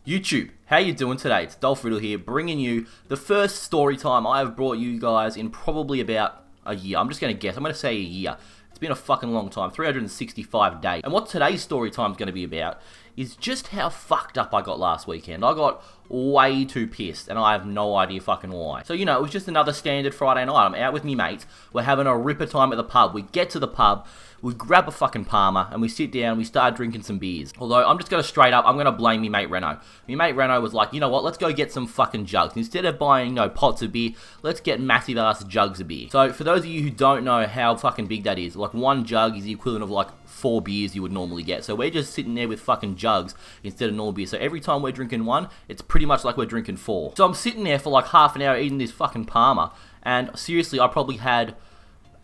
YouTube, how you doing today? It's Riddle here, bringing you the first story time I have brought you guys in probably about a year. I'm just going to guess. I'm going to say a year. It's been a fucking long time, 365 days. And what today's story time is going to be about is just how fucked up I got last weekend. I got way too pissed, and I have no idea fucking why. So, it was just another standard Friday night. I'm out with me mates. We're having a ripper time at the pub. We get to the pub, we grab a fucking Palmer, and we sit down, we start drinking some beers. Although, I'm just going to straight up, I'm going to blame me mate Reno. Me mate Reno was like, you know what, let's go get some fucking jugs. Instead of buying, pots of beer, let's get massive ass jugs of beer. So, for those of you who don't know how fucking big that is, like one jug is the equivalent of like 4 beers you would normally get. So we're just sitting there with fucking jugs instead of normal beer. So every time we're drinking one, it's pretty much like we're drinking 4. So I'm sitting there for like half an hour eating this fucking Palmer, and seriously, I probably had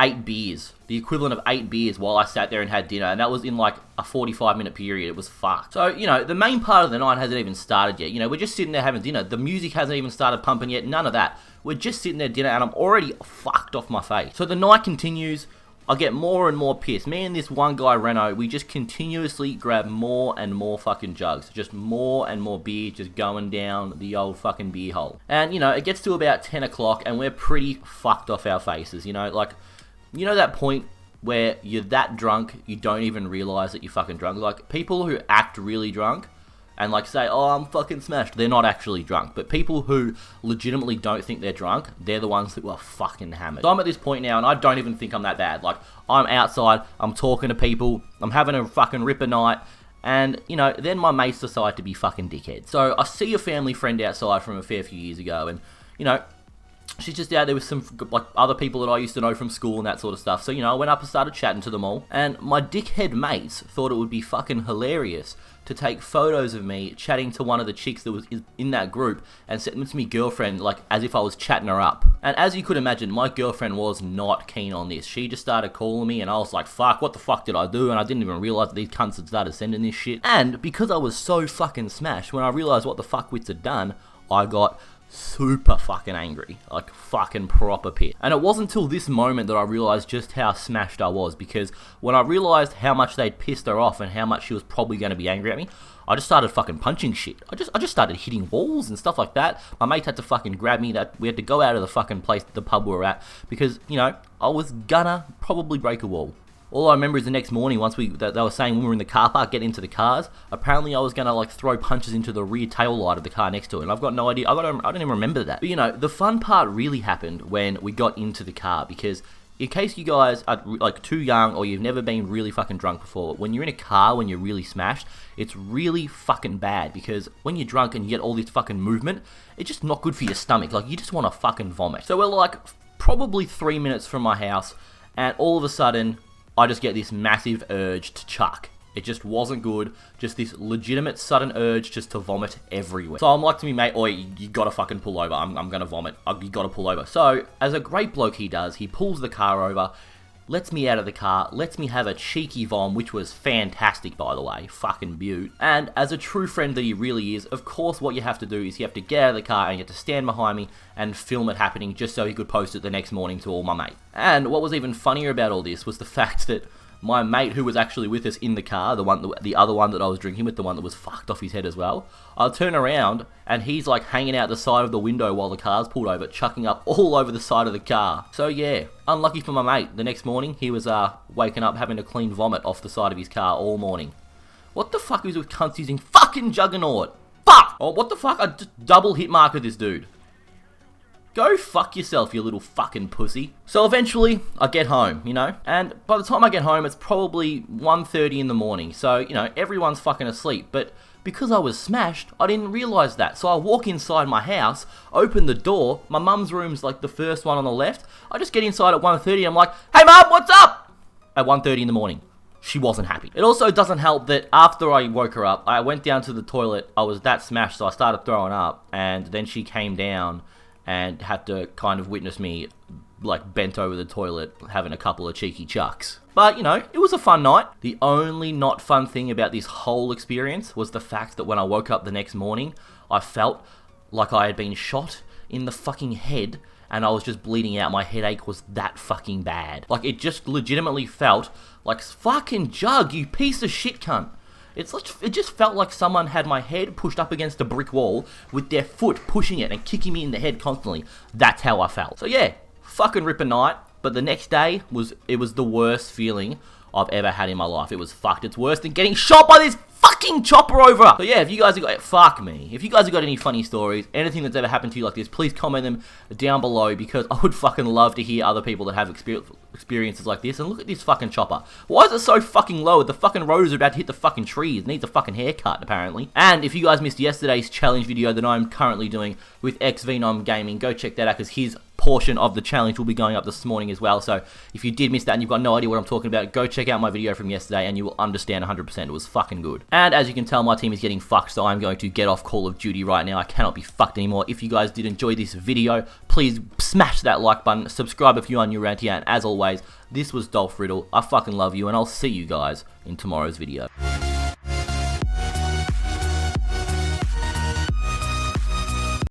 8 beers, the equivalent of 8 beers while I sat there and had dinner, and that was in like a 45-minute period. It was fucked. So, the main part of the night hasn't even started yet. We're just sitting there having dinner. The music hasn't even started pumping yet, none of that. We're just sitting there dinner, and I'm already fucked off my face. So the night continues. I get more and more pissed. Me and this one guy, Reno, we just continuously grab more and more fucking jugs. Just more and more beer just going down the old fucking beer hole. And, it gets to about 10 o'clock and we're pretty fucked off our faces, like, that point where you're that drunk, you don't even realize that you're fucking drunk. Like, people who act really drunk and like say, oh, I'm fucking smashed, they're not actually drunk. But people who legitimately don't think they're drunk, they're the ones who are fucking hammered. So I'm at this point now, and I don't even think I'm that bad. Like, I'm outside, I'm talking to people, I'm having a fucking ripper night, and, then my mates decide to be fucking dickheads. So I see a family friend outside from a fair few years ago, and, she's just out there with some, like, other people that I used to know from school and that sort of stuff. So, I went up and started chatting to them all, and my dickhead mates thought it would be fucking hilarious to take photos of me chatting to one of the chicks that was in that group and send them to me girlfriend, like, as if I was chatting her up. And as you could imagine, my girlfriend was not keen on this. She just started calling me, and I was like, fuck, what the fuck did I do? And I didn't even realize that these cunts had started sending this shit. And because I was so fucking smashed, when I realized what the fuckwits had done, I got super fucking angry, like fucking proper pissed. And it wasn't until this moment that I realized just how smashed I was, because when I realized how much they'd pissed her off and how much she was probably going to be angry at me, I just started fucking punching shit. I just started hitting walls and stuff like that. My mate had to fucking grab me. That we had to go out of the fucking place, the pub we were at, because I was gonna probably break a wall. All I remember is the next morning, once they were saying when we were in the car park, get into the cars, apparently I was going to, like, throw punches into the rear tail light of the car next to it, and I've got no idea, I don't even remember that. But, the fun part really happened when we got into the car, because in case you guys are, like, too young or you've never been really fucking drunk before, when you're in a car, when you're really smashed, it's really fucking bad, because when you're drunk and you get all this fucking movement, it's just not good for your stomach. Like, you just want to fucking vomit. So we're, like, probably 3 minutes from my house, and all of a sudden, I just get this massive urge to chuck. It just wasn't good. Just this legitimate sudden urge just to vomit everywhere. So I'm like to me, mate, oi, you gotta fucking pull over. I'm gonna vomit. You gotta pull over. So, as a great bloke he does, he pulls the car over, lets me out of the car, lets me have a cheeky vom, which was fantastic, by the way. Fucking beaut. And as a true friend that he really is, of course what you have to do is you have to get out of the car and you have to stand behind me and film it happening just so he could post it the next morning to all my mates. And what was even funnier about all this was the fact that my mate who was actually with us in the car, the other one that I was drinking with, the one that was fucked off his head as well, I'll turn around and he's like hanging out the side of the window while the car's pulled over, chucking up all over the side of the car. So yeah, unlucky for my mate. The next morning, he was waking up having to clean vomit off the side of his car all morning. What the fuck is with cunts using fucking Juggernaut? Fuck! Oh, what the fuck? I just double hit marked this dude. Go fuck yourself, you little fucking pussy. So eventually, I get home, and by the time I get home, it's probably 1:30 in the morning. So, everyone's fucking asleep. But because I was smashed, I didn't realise that. So I walk inside my house, open the door, my mum's room's like the first one on the left. I just get inside at 1:30, I'm like, hey mum, what's up? At 1:30 in the morning. She wasn't happy. It also doesn't help that after I woke her up, I went down to the toilet, I was that smashed, so I started throwing up, and then she came down and had to kind of witness me, like, bent over the toilet, having a couple of cheeky chucks. But, it was a fun night. The only not fun thing about this whole experience was the fact that when I woke up the next morning, I felt like I had been shot in the fucking head, and I was just bleeding out. My headache was that fucking bad. Like, it just legitimately felt like, fucking Jug, you piece of shit cunt. It just felt like someone had my head pushed up against a brick wall with their foot pushing it and kicking me in the head constantly. That's how I felt. So yeah, fucking ripper night. But the next day was the worst feeling I've ever had in my life. It was fucked. It's worse than getting shot by this fucking chopper over. So yeah, if you guys have got, fuck me. If you guys have got any funny stories, anything that's ever happened to you like this, please comment them down below, because I would fucking love to hear other people that have experiences like this. And look at this fucking chopper. Why is it so fucking low? The fucking rotors are about to hit the fucking trees. It needs a fucking haircut, apparently. And if you guys missed yesterday's challenge video that I'm currently doing with XVenom Gaming, go check that out, because his portion of the challenge will be going up this morning as well. So if you did miss that and you've got no idea what I'm talking about, go check out my video from yesterday and you will understand 100%. It was fucking good. And as you can tell, my team is getting fucked, so I'm going to get off Call of Duty right now. I cannot be fucked anymore. If you guys did enjoy this video, please smash that like button, subscribe if you are new around here, and as always, this was Dolph Riddle. I fucking love you, and I'll see you guys in tomorrow's video.